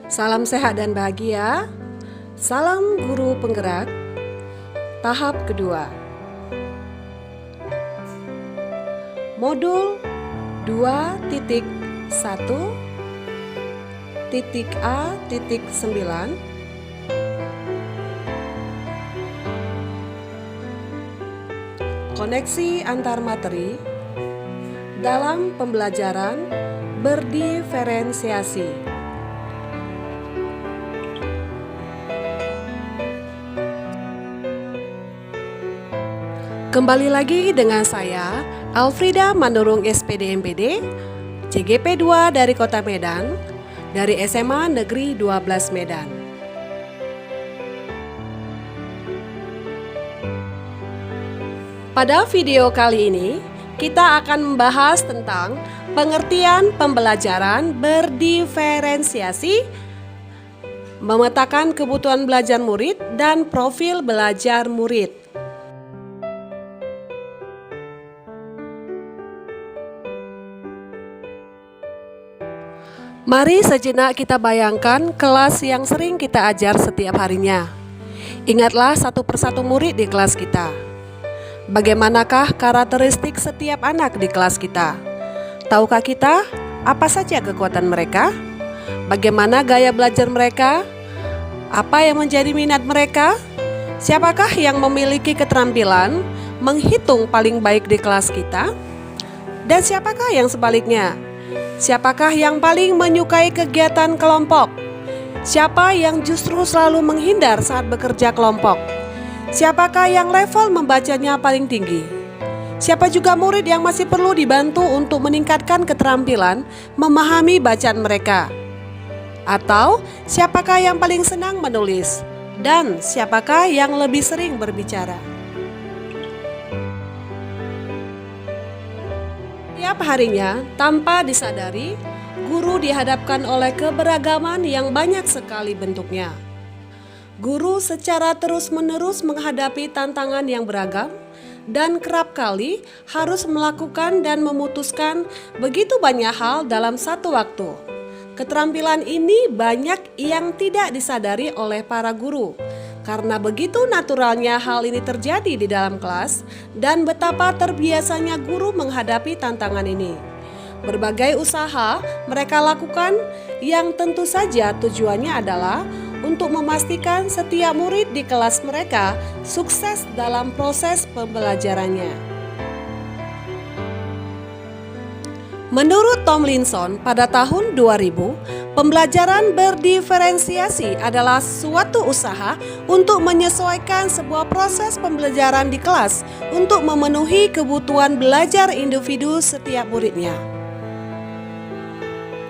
Salam sehat dan bahagia. Salam guru penggerak. Tahap kedua. Modul 2.1.A.9 Koneksi antar materi dalam pembelajaran berdiferensiasi. Kembali lagi dengan saya, Alfrida Manurung SPD MPD, CGP 2 dari Kota Medan, dari SMA Negeri 12 Medan. Pada video kali ini, kita akan membahas tentang pengertian pembelajaran berdiferensiasi, memetakan kebutuhan belajar murid, dan profil belajar murid. Mari sejenak kita bayangkan kelas yang sering kita ajar setiap harinya. Ingatlah satu persatu murid di kelas kita. Bagaimanakah karakteristik setiap anak di kelas kita? Tahukah kita apa saja kekuatan mereka? Bagaimana gaya belajar mereka? Apa yang menjadi minat mereka? Siapakah yang memiliki keterampilan menghitung paling baik di kelas kita? Dan siapakah yang sebaliknya? Siapakah yang paling menyukai kegiatan kelompok? Siapa yang justru selalu menghindar saat bekerja kelompok? Siapakah yang level membacanya paling tinggi? Siapa juga murid yang masih perlu dibantu untuk meningkatkan keterampilan memahami bacaan mereka? Atau siapakah yang paling senang menulis? Dan siapakah yang lebih sering berbicara? Tiap harinya, tanpa disadari, guru dihadapkan oleh keberagaman yang banyak sekali bentuknya. Guru secara terus-menerus menghadapi tantangan yang beragam dan kerap kali harus melakukan dan memutuskan begitu banyak hal dalam satu waktu. Keterampilan ini banyak yang tidak disadari oleh para guru karena begitu naturalnya hal ini terjadi di dalam kelas dan betapa terbiasanya guru menghadapi tantangan ini. Berbagai usaha mereka lakukan yang tentu saja tujuannya adalah untuk memastikan setiap murid di kelas mereka sukses dalam proses pembelajarannya. Menurut Tomlinson pada tahun 2000, pembelajaran berdiferensiasi adalah suatu usaha untuk menyesuaikan sebuah proses pembelajaran di kelas untuk memenuhi kebutuhan belajar individu setiap muridnya.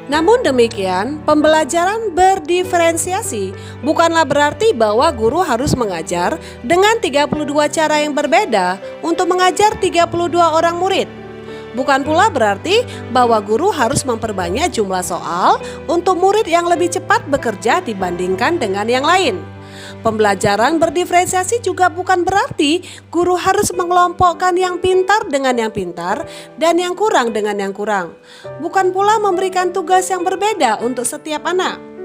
Namun demikian, pembelajaran berdiferensiasi bukanlah berarti bahwa guru harus mengajar dengan 32 cara yang berbeda untuk mengajar 32 orang murid. Bukan pula berarti bahwa guru harus memperbanyak jumlah soal untuk murid yang lebih cepat bekerja dibandingkan dengan yang lain. Pembelajaran berdiferensiasi juga bukan berarti guru harus mengelompokkan yang pintar dengan yang pintar dan yang kurang dengan yang kurang. Bukan pula memberikan tugas yang berbeda untuk setiap anak.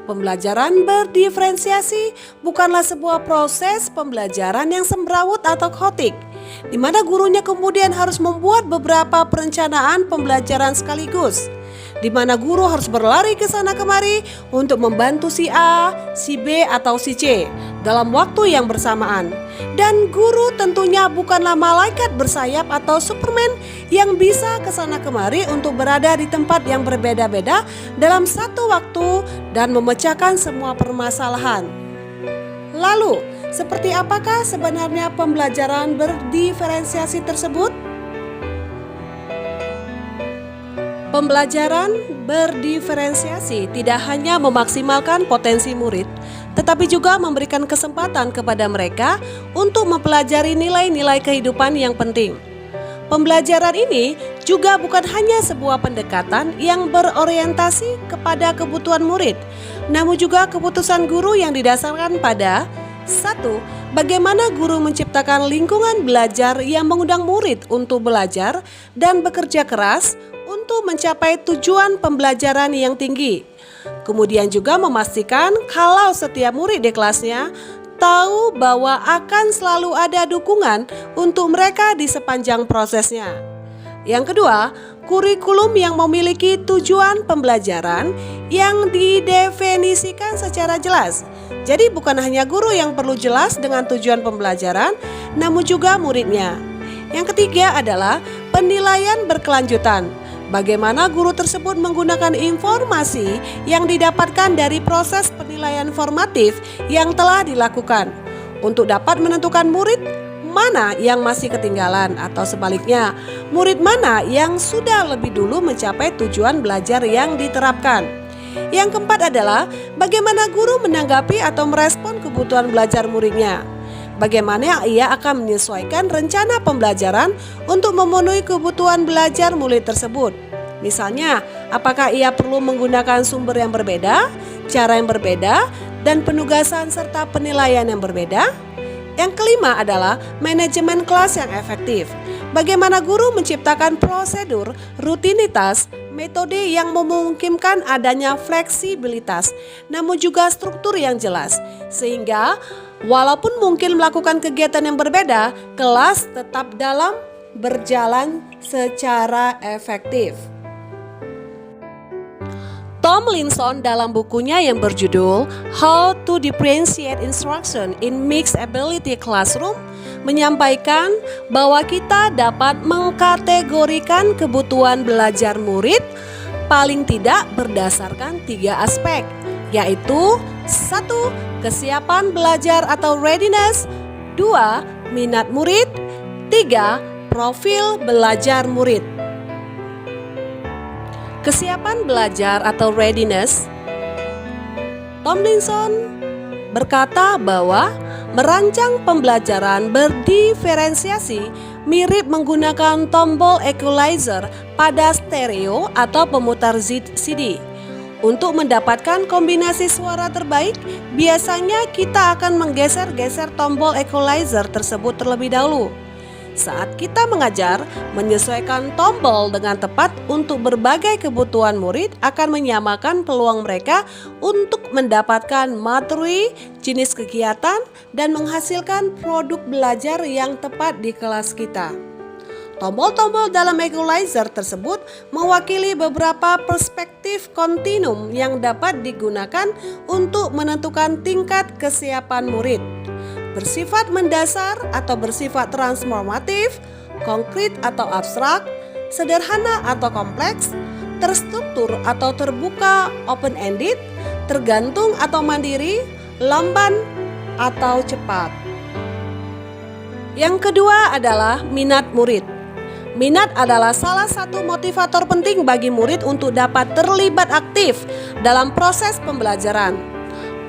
Pembelajaran berdiferensiasi bukanlah sebuah proses pembelajaran yang semrawut atau kaotik, di mana gurunya kemudian harus membuat beberapa perencanaan pembelajaran sekaligus, di mana guru harus berlari ke sana kemari untuk membantu si A, si B, atau si C dalam waktu yang bersamaan. Dan guru tentunya bukanlah malaikat bersayap atau Superman yang bisa ke sana kemari untuk berada di tempat yang berbeda-beda dalam satu waktu dan memecahkan semua permasalahan. Lalu, seperti apakah sebenarnya pembelajaran berdiferensiasi tersebut? Pembelajaran berdiferensiasi tidak hanya memaksimalkan potensi murid, tetapi juga memberikan kesempatan kepada mereka untuk mempelajari nilai-nilai kehidupan yang penting. Pembelajaran ini juga bukan hanya sebuah pendekatan yang berorientasi kepada kebutuhan murid, namun juga keputusan guru yang didasarkan pada 1. Bagaimana guru menciptakan lingkungan belajar yang mengundang murid untuk belajar dan bekerja keras untuk mencapai tujuan pembelajaran yang tinggi. Kemudian juga memastikan kalau setiap murid di kelasnya tahu bahwa akan selalu ada dukungan untuk mereka di sepanjang prosesnya. Yang kedua, kurikulum yang memiliki tujuan pembelajaran yang didefinisikan secara jelas. Jadi bukan hanya guru yang perlu jelas dengan tujuan pembelajaran, namun juga muridnya. Yang ketiga adalah penilaian berkelanjutan. Bagaimana guru tersebut menggunakan informasi yang didapatkan dari proses penilaian formatif yang telah dilakukan untuk dapat menentukan murid mana yang masih ketinggalan atau sebaliknya, murid mana yang sudah lebih dulu mencapai tujuan belajar yang diterapkan. Yang keempat adalah bagaimana guru menanggapi atau merespon kebutuhan belajar muridnya. Bagaimana ia akan menyesuaikan rencana pembelajaran untuk memenuhi kebutuhan belajar murid tersebut. Misalnya, apakah ia perlu menggunakan sumber yang berbeda, cara yang berbeda, dan penugasan serta penilaian yang berbeda? Yang kelima adalah manajemen kelas yang efektif. Bagaimana guru menciptakan prosedur, rutinitas, metode yang memungkinkan adanya fleksibilitas, namun juga struktur yang jelas. Sehingga walaupun mungkin melakukan kegiatan yang berbeda, kelas tetap dalam berjalan secara efektif. Tomlinson dalam bukunya yang berjudul How to Differentiate Instruction in Mixed Ability Classroom menyampaikan bahwa kita dapat mengkategorikan kebutuhan belajar murid paling tidak berdasarkan 3 aspek, yaitu 1. Kesiapan belajar atau readiness, 2. Minat murid, 3. Profil belajar murid. Kesiapan belajar atau readiness, Tomlinson berkata bahwa merancang pembelajaran berdiferensiasi mirip menggunakan tombol equalizer pada stereo atau pemutar CD. Untuk mendapatkan kombinasi suara terbaik, biasanya kita akan menggeser-geser tombol equalizer tersebut terlebih dahulu. Saat kita mengajar, menyesuaikan tombol dengan tepat untuk berbagai kebutuhan murid akan menyamakan peluang mereka untuk mendapatkan materi, jenis kegiatan, dan menghasilkan produk belajar yang tepat di kelas kita. Tombol-tombol dalam equalizer tersebut mewakili beberapa perspektif kontinum yang dapat digunakan untuk menentukan tingkat kesiapan murid. Bersifat mendasar atau bersifat transformatif, konkret atau abstrak, sederhana atau kompleks, terstruktur atau terbuka open-ended, tergantung atau mandiri, lamban atau cepat. Yang kedua adalah minat murid. Minat adalah salah satu motivator penting bagi murid untuk dapat terlibat aktif dalam proses pembelajaran.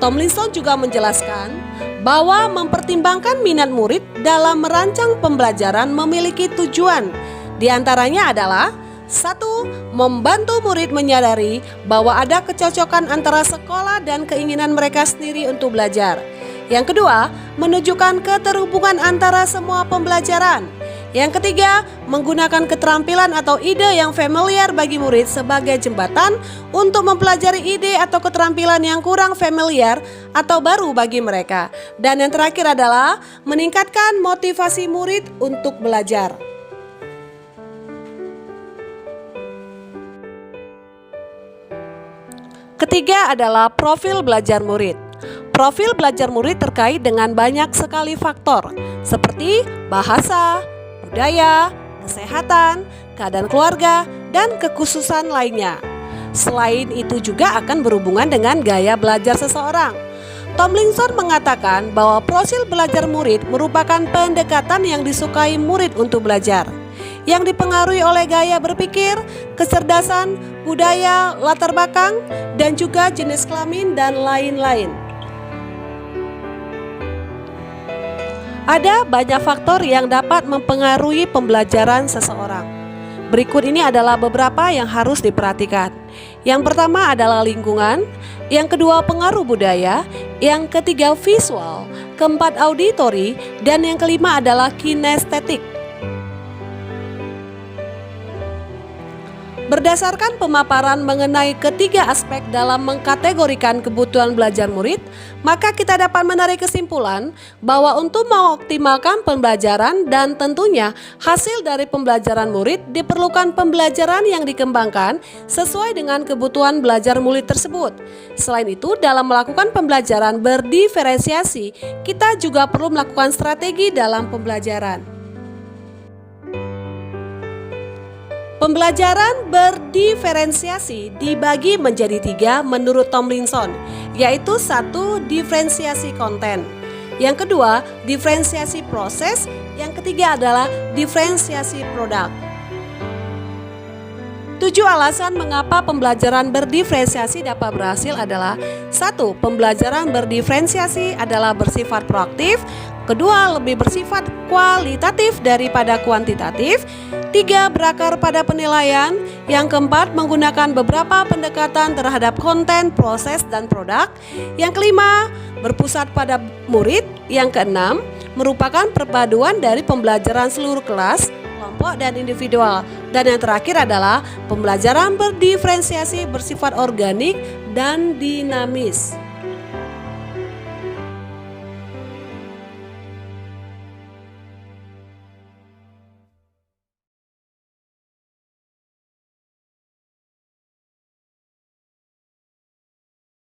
Tomlinson juga menjelaskan bahwa mempertimbangkan minat murid dalam merancang pembelajaran memiliki tujuan. Di antaranya adalah 1. Membantu murid menyadari bahwa ada kecocokan antara sekolah dan keinginan mereka sendiri untuk belajar. Yang kedua, menunjukkan keterhubungan antara semua pembelajaran. Yang ketiga, menggunakan keterampilan atau ide yang familiar bagi murid sebagai jembatan untuk mempelajari ide atau keterampilan yang kurang familiar atau baru bagi mereka. Dan yang terakhir adalah meningkatkan motivasi murid untuk belajar. Ketiga adalah profil belajar murid. Profil belajar murid terkait dengan banyak sekali faktor seperti bahasa, budaya, kesehatan, keadaan keluarga, dan kekhususan lainnya. Selain itu juga akan berhubungan dengan gaya belajar seseorang. Tomlinson mengatakan bahwa profil belajar murid merupakan pendekatan yang disukai murid untuk belajar, yang dipengaruhi oleh gaya berpikir, kecerdasan, budaya, latar belakang, dan juga jenis kelamin dan lain-lain. Ada banyak faktor yang dapat mempengaruhi pembelajaran seseorang. Berikut ini adalah beberapa yang harus diperhatikan. Yang pertama adalah lingkungan, yang kedua pengaruh budaya, yang ketiga visual, keempat auditori, dan yang kelima adalah kinestetik. Berdasarkan pemaparan mengenai ketiga aspek dalam mengkategorikan kebutuhan belajar murid, maka kita dapat menarik kesimpulan bahwa untuk mengoptimalkan pembelajaran dan tentunya hasil dari pembelajaran murid diperlukan pembelajaran yang dikembangkan sesuai dengan kebutuhan belajar murid tersebut. Selain itu, dalam melakukan pembelajaran berdiferensiasi, kita juga perlu melakukan strategi dalam pembelajaran. Pembelajaran berdiferensiasi dibagi menjadi 3 menurut Tomlinson, yaitu 1. Diferensiasi konten, yang kedua diferensiasi proses, yang ketiga adalah diferensiasi produk. 7 alasan mengapa pembelajaran berdiferensiasi dapat berhasil adalah: 1. Pembelajaran berdiferensiasi adalah bersifat proaktif. Kedua, lebih bersifat kualitatif daripada kuantitatif. 3. Berakar pada penilaian. Yang keempat, menggunakan beberapa pendekatan terhadap konten, proses, dan produk. Yang kelima, berpusat pada murid. Yang keenam, merupakan perpaduan dari pembelajaran seluruh kelas, kelompok, dan individual. Dan yang terakhir adalah pembelajaran berdiferensiasi bersifat organik dan dinamis.